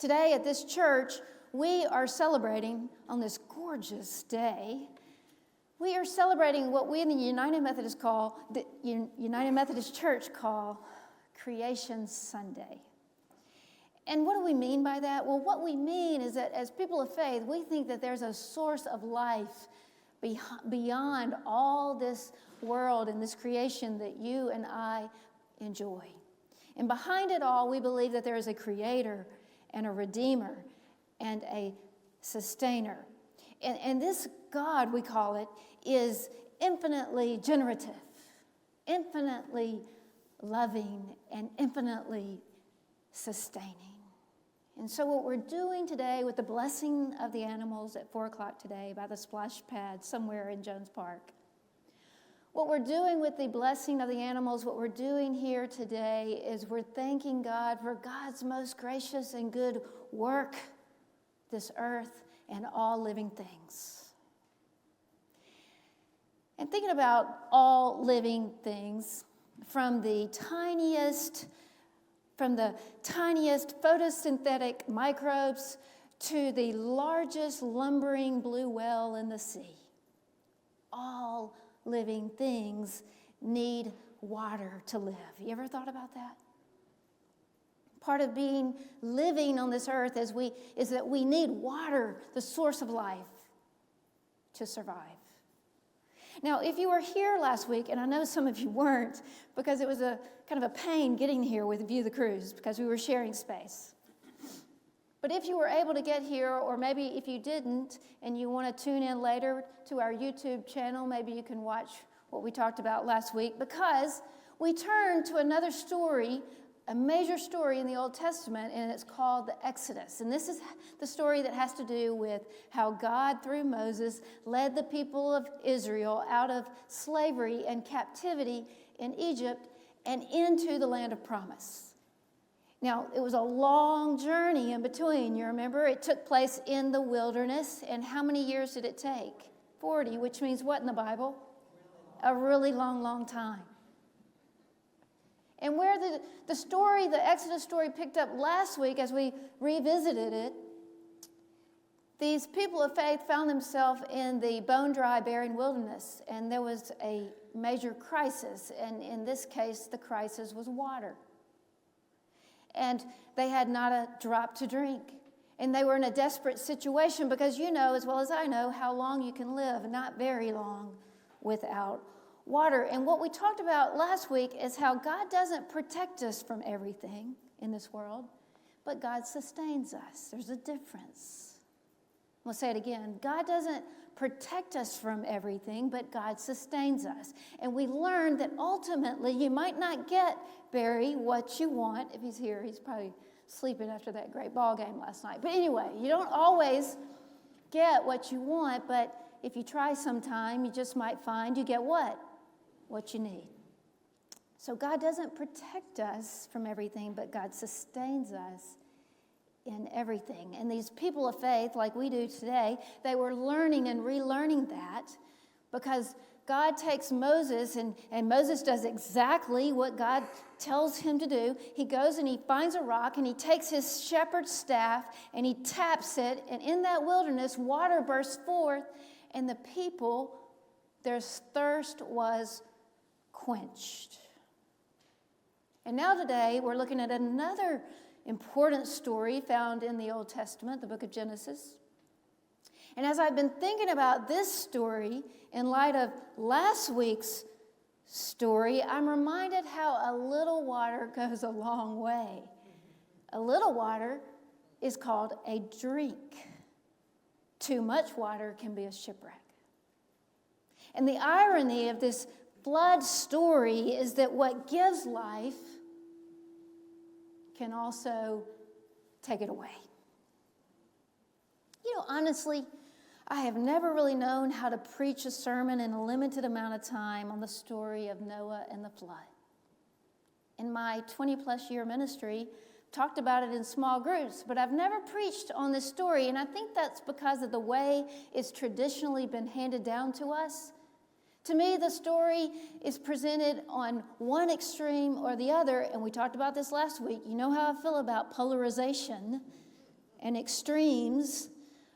Today at this church, we are celebrating on this gorgeous day. We are celebrating what we in the United Methodist Church call Creation Sunday. And what do we mean by that? Well, what we mean is that as people of faith, we think that there's a source of life beyond all this world and this creation that you and I enjoy. And behind it all, we believe that there is a creator and a redeemer and a sustainer. And this God, we call it, is infinitely generative, infinitely loving, and infinitely sustaining. And so what we're doing today with the blessing of the animals at 4 o'clock today by the splash pad somewhere in Jones Park, what we're doing with the blessing of the animals, what we're doing here today is we're thanking God for God's most gracious and good work, this earth and all living things. And thinking about all living things, from the tiniest photosynthetic microbes to the largest lumbering blue whale in the sea, all living things need water to live. You ever thought about that? Part of living on this earth is that we need water, the source of life, to survive. Now, if you were here last week, and I know some of you weren't, because it was a kind of a pain getting here with View the Cruise, because we were sharing space. But if you were able to get here, or maybe if you didn't, and you want to tune in later to our YouTube channel, maybe you can watch what we talked about last week, because we turned to another story, a major story in the Old Testament, and it's called the Exodus. And this is the story that has to do with how God, through Moses, led the people of Israel out of slavery and captivity in Egypt and into the land of promise. Now, it was a long journey in between. You remember, it took place in the wilderness. And how many years did it take? 40, which means what in the Bible? A really long, long time. And where the story, the Exodus story, picked up last week as we revisited it, these people of faith found themselves in the bone-dry, barren wilderness. And there was a major crisis. And in this case, the crisis was water. And they had not a drop to drink. And they were in a desperate situation because you know as well as I know how long you can live, not very long, without water. And what we talked about last week is how God doesn't protect us from everything in this world, but God sustains us. There's a difference. We'll say it again. God doesn't protect us from everything, but God sustains us. And we learned that ultimately you might not get, Barry, what you want. If he's here, he's probably sleeping after that great ball game last night. But anyway, you don't always get what you want, but if you try sometime, you just might find you get what? What you need. So God doesn't protect us from everything, but God sustains us in everything. And these people of faith, like we do today, they were learning and relearning that because God takes Moses, and Moses does exactly what God tells him to do. He goes and he finds a rock, and he takes his shepherd's staff, and he taps it, and in that wilderness, water bursts forth, and the people, their thirst was quenched. And now today, we're looking at another important story found in the Old Testament, the book of Genesis. And as I've been thinking about this story in light of last week's story, I'm reminded how a little water goes a long way. A little water is called a drink. Too much water can be a shipwreck. And the irony of this flood story is that what gives life can also take it away. You know, honestly, I have never really known how to preach a sermon in a limited amount of time on the story of Noah and the flood. In my 20-plus year ministry, talked about it in small groups, but I've never preached on this story, and I think that's because of the way it's traditionally been handed down to us. To me, the story is presented on one extreme or the other, and we talked about this last week. You know how I feel about polarization. and extremes,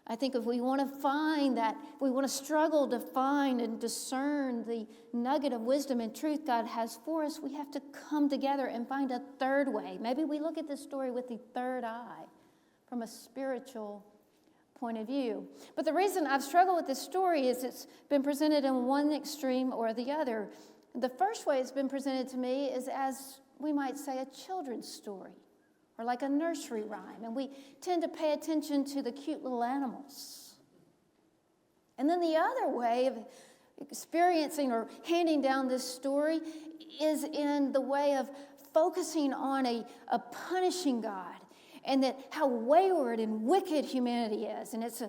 I think if we want to find that, if we want to struggle to find and discern the nugget of wisdom and truth God has for us, we have to come together and find a third way. Maybe we look at this story with the third eye from a spiritual point of view. But the reason I've struggled with this story is it's been presented in one extreme or the other. The first way it's been presented to me is as, we might say, a children's story, or like a nursery rhyme, and we tend to pay attention to the cute little animals. And then the other way of experiencing or handing down this story is in the way of focusing on a punishing God, and that how wayward and wicked humanity is. And it's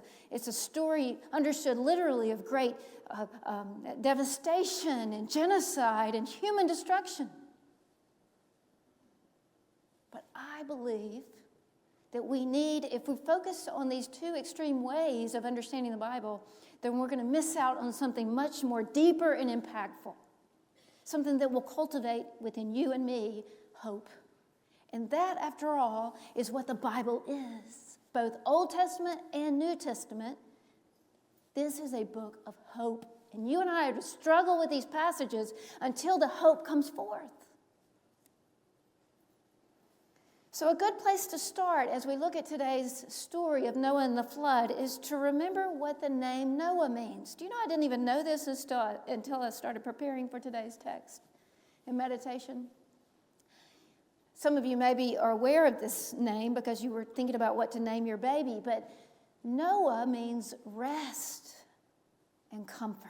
a story understood literally of great devastation and genocide and human destruction. But I believe that we need, if we focus on these two extreme ways of understanding the Bible, then we're going to miss out on something much more deeper and impactful, something that will cultivate within you and me hope. And that, after all, is what the Bible is, both Old Testament and New Testament. This is a book of hope. And you and I are to struggle with these passages until the hope comes forth. So a good place to start as we look at today's story of Noah and the flood is to remember what the name Noah means. Do you know I didn't even know this until I started preparing for today's text and meditation? Some of you maybe are aware of this name because you were thinking about what to name your baby, but Noah means rest and comfort.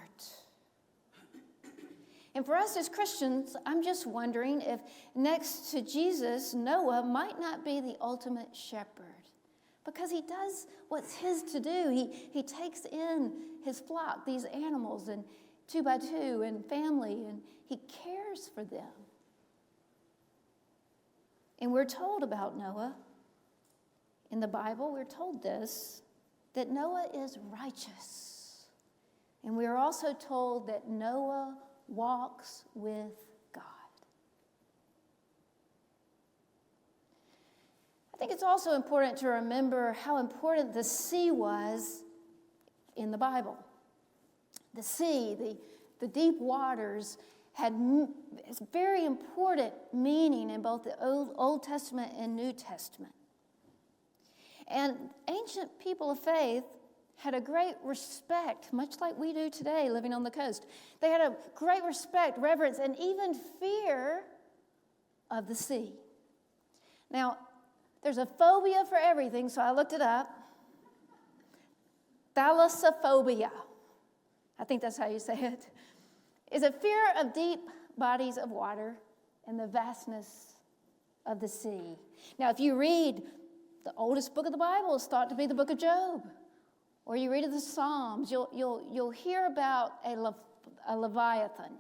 And for us as Christians, I'm just wondering if next to Jesus, Noah might not be the ultimate shepherd, because he does what's his to do. He takes in his flock, these animals, and 2 by 2, and family, and he cares for them. And we're told about Noah in the Bible, we're told this, that Noah is righteous. And we are also told that Noah walks with God. I think it's also important to remember how important the sea was in the Bible. The sea, the deep waters, had very important meaning in both the Old Testament and New Testament. And ancient people of faith had a great respect, much like we do today living on the coast. They had a great respect, reverence, and even fear of the sea. Now, there's a phobia for everything, so I looked it up. Thalassophobia, I think that's how you say it, is a fear of deep bodies of water and the vastness of the sea. Now, if you read the oldest book of the Bible, it's thought to be the book of Job, or you read of the Psalms, you'll hear about a Leviathan,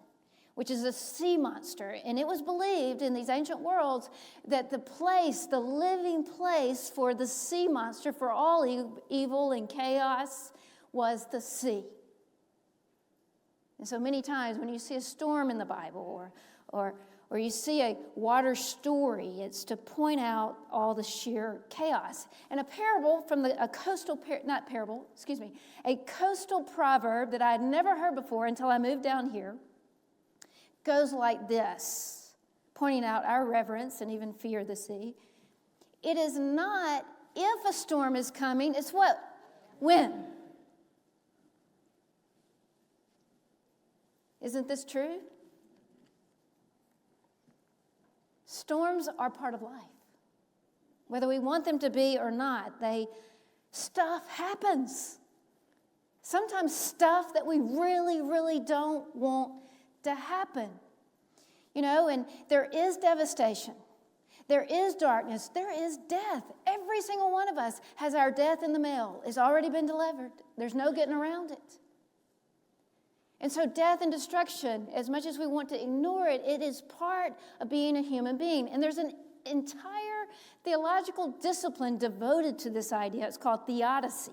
which is a sea monster. And it was believed in these ancient worlds that the living place for the sea monster, for all evil and chaos, was the sea. And so many times when you see a storm in the Bible or you see a water story, it's to point out all the sheer chaos. And a parable from a coastal proverb that I had never heard before until I moved down here goes like this, pointing out our reverence and even fear of the sea. It is not if a storm is coming, it's what? When. Isn't this true? Storms are part of life. Whether we want them to be or not, stuff happens. Sometimes stuff that we really, really don't want to happen. You know, and there is devastation. There is darkness. There is death. Every single one of us has our death in the mail. It's already been delivered. There's no getting around it. And so death and destruction, as much as we want to ignore it, it is part of being a human being. And there's an entire theological discipline devoted to this idea. It's called theodicy.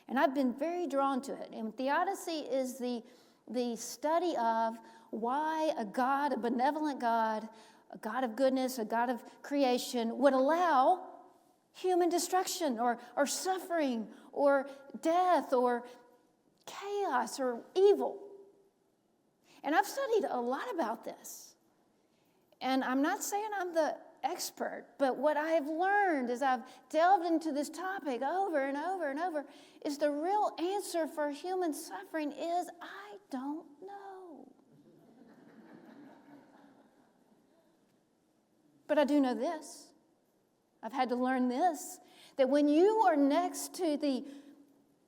And I've been very drawn to it. And theodicy is the study of why a God, a benevolent God, a God of goodness, a God of creation, would allow human destruction or suffering or death or chaos or evil. And I've studied a lot about this. And I'm not saying I'm the expert, but what I have learned as I've delved into this topic over and over and over is the real answer for human suffering is I don't know. But I do know this. I've had to learn this, that when you are next to the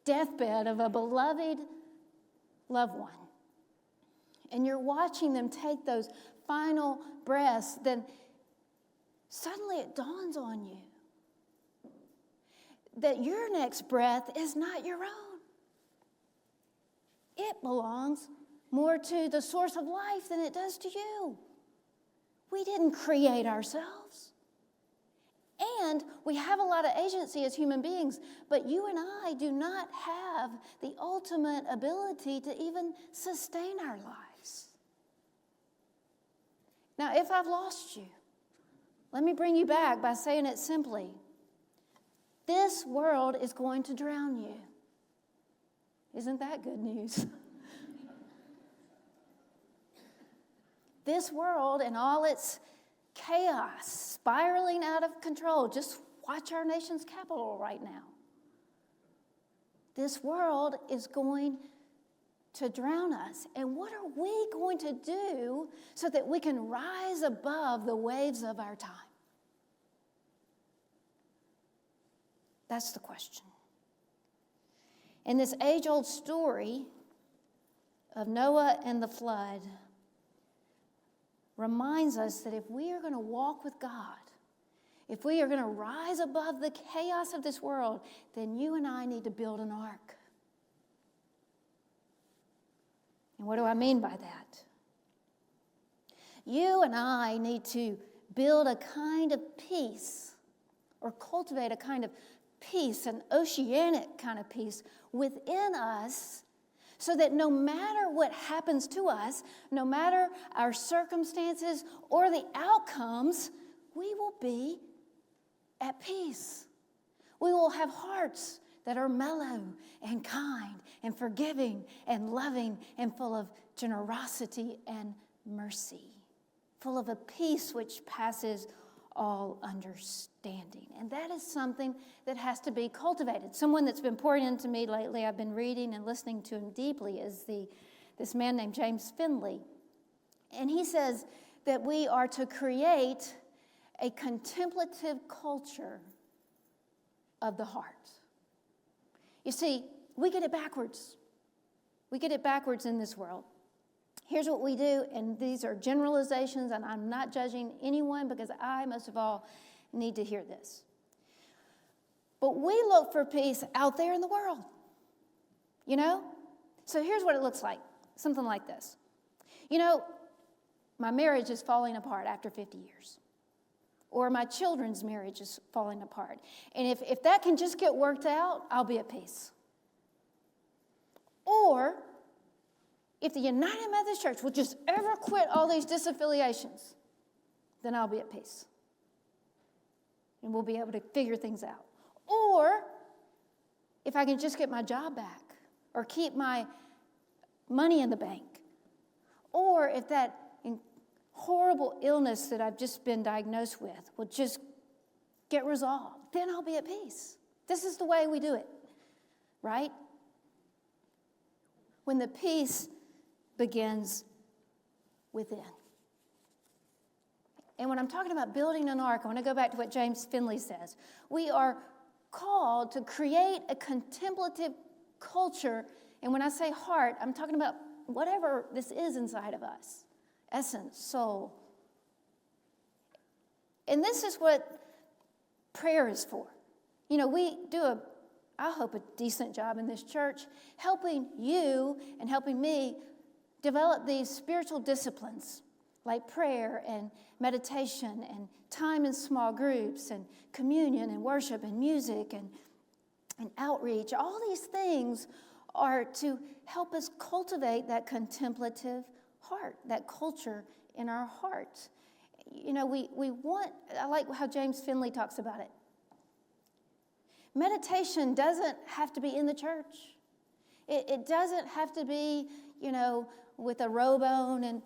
deathbed of a beloved loved one, and you're watching them take those final breaths, then suddenly it dawns on you that your next breath is not your own. It belongs more to the source of life than it does to you. We didn't create ourselves. And we have a lot of agency as human beings, but you and I do not have the ultimate ability to even sustain our lives. Now, if I've lost you, let me bring you back by saying it simply. This world is going to drown you. Isn't that good news? This world and all its chaos, spiraling out of control. Just watch our nation's capital right now. This world is going to drown us. And what are we going to do so that we can rise above the waves of our time? That's the question. And this age-old story of Noah and the flood reminds us that if we are going to walk with God, if we are going to rise above the chaos of this world, then you and I need to build an ark. And what do I mean by that? You and I need to build a kind of peace, or cultivate a kind of peace, an oceanic kind of peace within us, so that no matter what happens to us, no matter our circumstances or the outcomes, we will be at peace. We will have hearts that are mellow and kind and forgiving and loving and full of generosity and mercy, full of a peace which passes all understanding. And that is something that has to be cultivated. Someone that's been pouring into me lately, I've been reading and listening to him deeply, is this man named James Finley. And he says that we are to create a contemplative culture of the heart. You see, we get it backwards. We get it backwards in this world. Here's what we do, and these are generalizations, and I'm not judging anyone because I, most of all, need to hear this. But we look for peace out there in the world, you know? So here's what it looks like, something like this. You know, my marriage is falling apart after 50 years. Or my children's marriage is falling apart. And if that can just get worked out, I'll be at peace. Or if the United Methodist Church will just ever quit all these disaffiliations, then I'll be at peace. And we'll be able to figure things out. Or if I can just get my job back, or keep my money in the bank, or if that horrible illness that I've just been diagnosed with will just get resolved, then I'll be at peace. This is the way we do it, right? When the peace begins within. And when I'm talking about building an ark, I want to go back to what James Finley says. We are called to create a contemplative culture. And when I say heart, I'm talking about whatever this is inside of us. Essence, soul. And this is what prayer is for. You know, we do I hope, a decent job in this church helping you and helping me develop these spiritual disciplines like prayer and meditation and time in small groups and communion and worship and music and outreach. All these things are to help us cultivate that contemplative heart, that culture in our heart. You know, we want, I like how James Finley talks about it. Meditation doesn't have to be in the church. It doesn't have to be, with a robe on and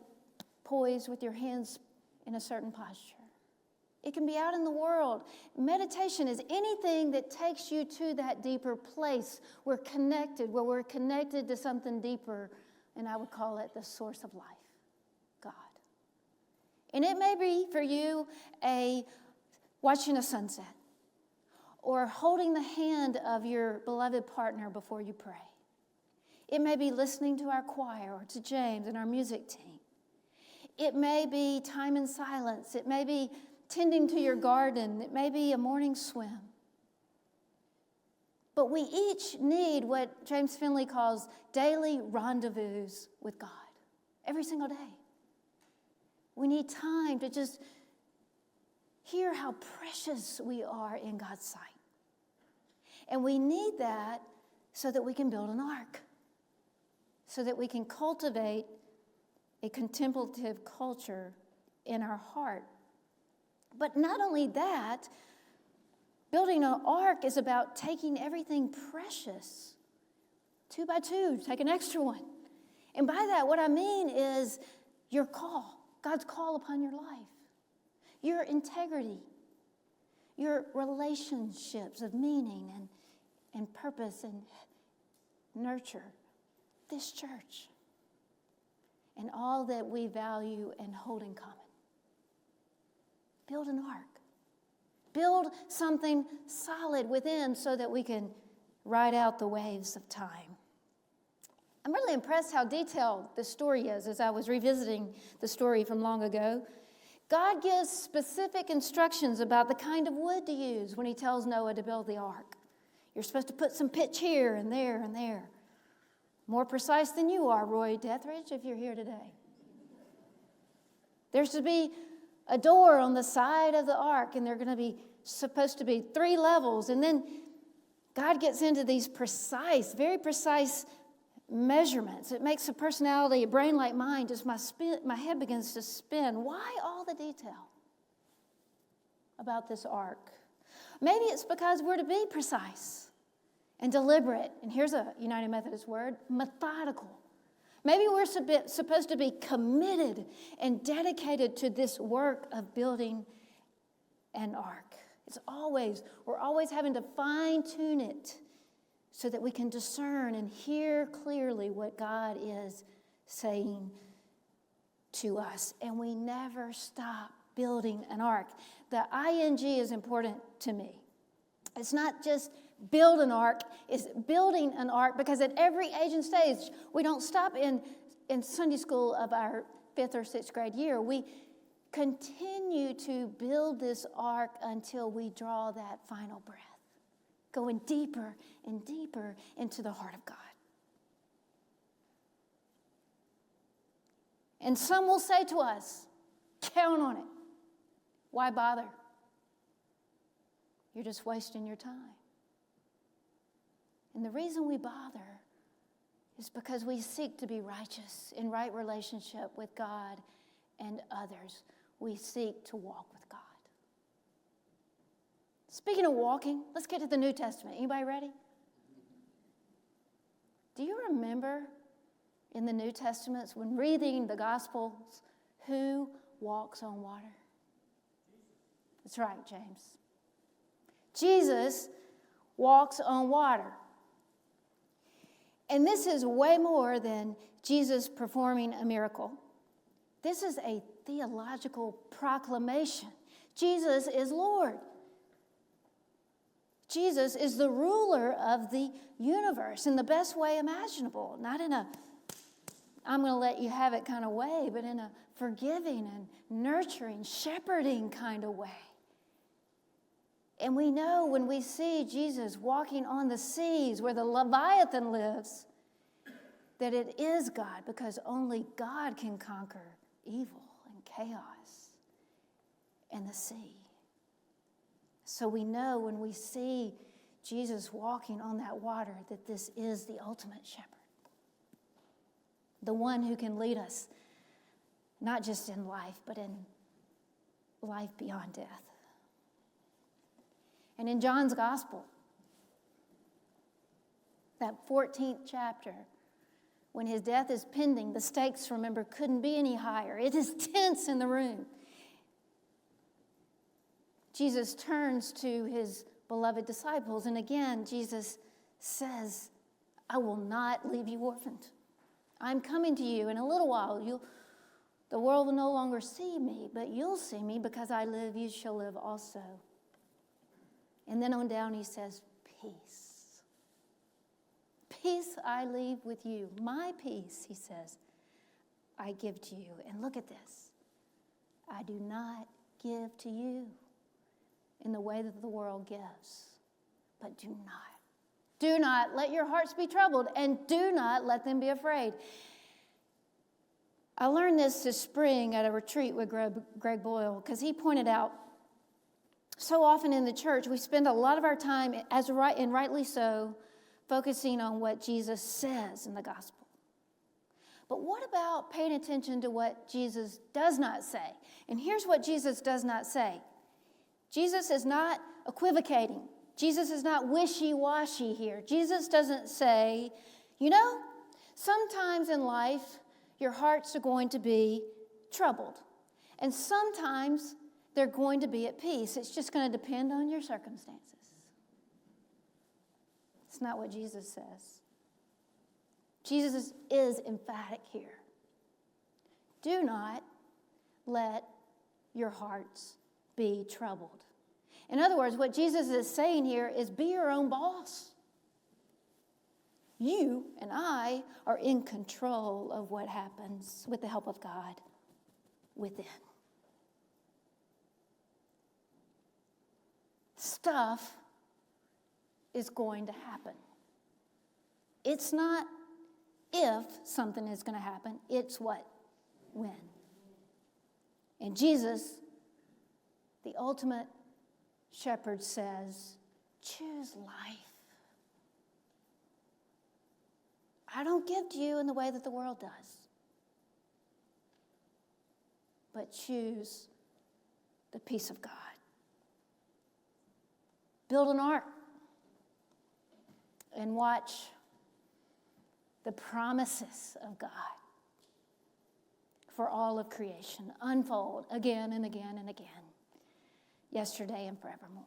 poised with your hands in a certain posture. It can be out in the world. Meditation is anything that takes you to that deeper place. Where we're connected to something deeper, and I would call it the source of life, God. And it may be for you watching a sunset or holding the hand of your beloved partner before you pray. It may be listening to our choir or to James and our music team. It may be time in silence. It may be tending to your garden. It may be a morning swim. But we each need what James Finley calls daily rendezvous with God every single day. We need time to just hear how precious we are in God's sight. And we need that so that we can build an ark, so that we can cultivate a contemplative culture in our heart. But not only that, building an ark is about taking everything precious, 2 by 2, take an extra one. And by that, what I mean is your call, God's call upon your life, your integrity, your relationships of meaning and purpose and nurture, this church, and all that we value and hold in common. Build an ark. Build something solid within so that we can ride out the waves of time. I'm really impressed how detailed this story is as I was revisiting the story from long ago. God gives specific instructions about the kind of wood to use when he tells Noah to build the ark. You're supposed to put some pitch here and there and there. More precise than you are, Roy Deathridge, if you're here today. There's to be a door on the side of the ark, and they're going to be supposed to be 3 levels. And then God gets into these precise, very precise measurements. It makes a personality, a brain like mine, just my head begins to spin. Why all the detail about this ark? Maybe it's because we're to be precise and deliberate. And here's a United Methodist word, methodical. Maybe we're supposed to be committed and dedicated to this work of building an ark. We're always having to fine-tune it so that we can discern and hear clearly what God is saying to us. And we never stop building an ark. The ing is important to me. It's not just build an ark, it's building an ark, because at every age and stage, we don't stop in Sunday school of our 5th or 6th grade year. We continue to build this ark until we draw that final breath, going deeper and deeper into the heart of God. And some will say to us, count on it. Why bother? You're just wasting your time. And the reason we bother is because we seek to be righteous in right relationship with God and others. We seek to walk with God. Speaking of walking, let's get to the New Testament. Anybody ready? Do you remember in the New Testaments when reading the Gospels, who walks on water? That's right, James. Jesus walks on water. And this is way more than Jesus performing a miracle. This is a theological proclamation. Jesus is Lord. Jesus is the ruler of the universe in the best way imaginable. Not in a, I'm going to let you have it kind of way, but in a forgiving and nurturing, shepherding kind of way. And we know when we see Jesus walking on the seas where the Leviathan lives, that it is God, because only God can conquer evil and chaos and the sea. So we know when we see Jesus walking on that water that this is the ultimate shepherd, the one who can lead us not just in life, but in life beyond death. And in John's gospel, that 14th chapter, when his death is pending, the stakes, remember, couldn't be any higher. It is tense in the room. Jesus turns to his beloved disciples, and again, Jesus says, I will not leave you orphaned. I'm coming to you in a little while. The world will no longer see me, but you'll see me because I live, you shall live also. And then on down he says, peace. Peace I leave with you. My peace, he says, I give to you. And look at this. I do not give to you in the way that the world gives. But do not let your hearts be troubled, and do not let them be afraid. I learned this this spring at a retreat with Greg Boyle, because he pointed out so often in the church we spend a lot of our time, and rightly so, focusing on what Jesus says in the gospel. But what about paying attention to what Jesus does not say? And here's what Jesus does not say. Jesus is not equivocating. Jesus is not wishy-washy here. Jesus doesn't say, sometimes in life your hearts are going to be troubled. And sometimes they're going to be at peace. It's just going to depend on your circumstances. It's not what Jesus says. Jesus is emphatic here. Do not let your hearts be troubled. In other words, what Jesus is saying here is be your own boss. You and I are in control of what happens with the help of God within. Stuff is going to happen. It's not if something is going to happen, it's what? When. And Jesus, the ultimate shepherd, says, choose life. I don't give to you in the way that the world does. But choose the peace of God. Build an ark and watch the promises of God for all of creation unfold again and again and again, yesterday and forevermore.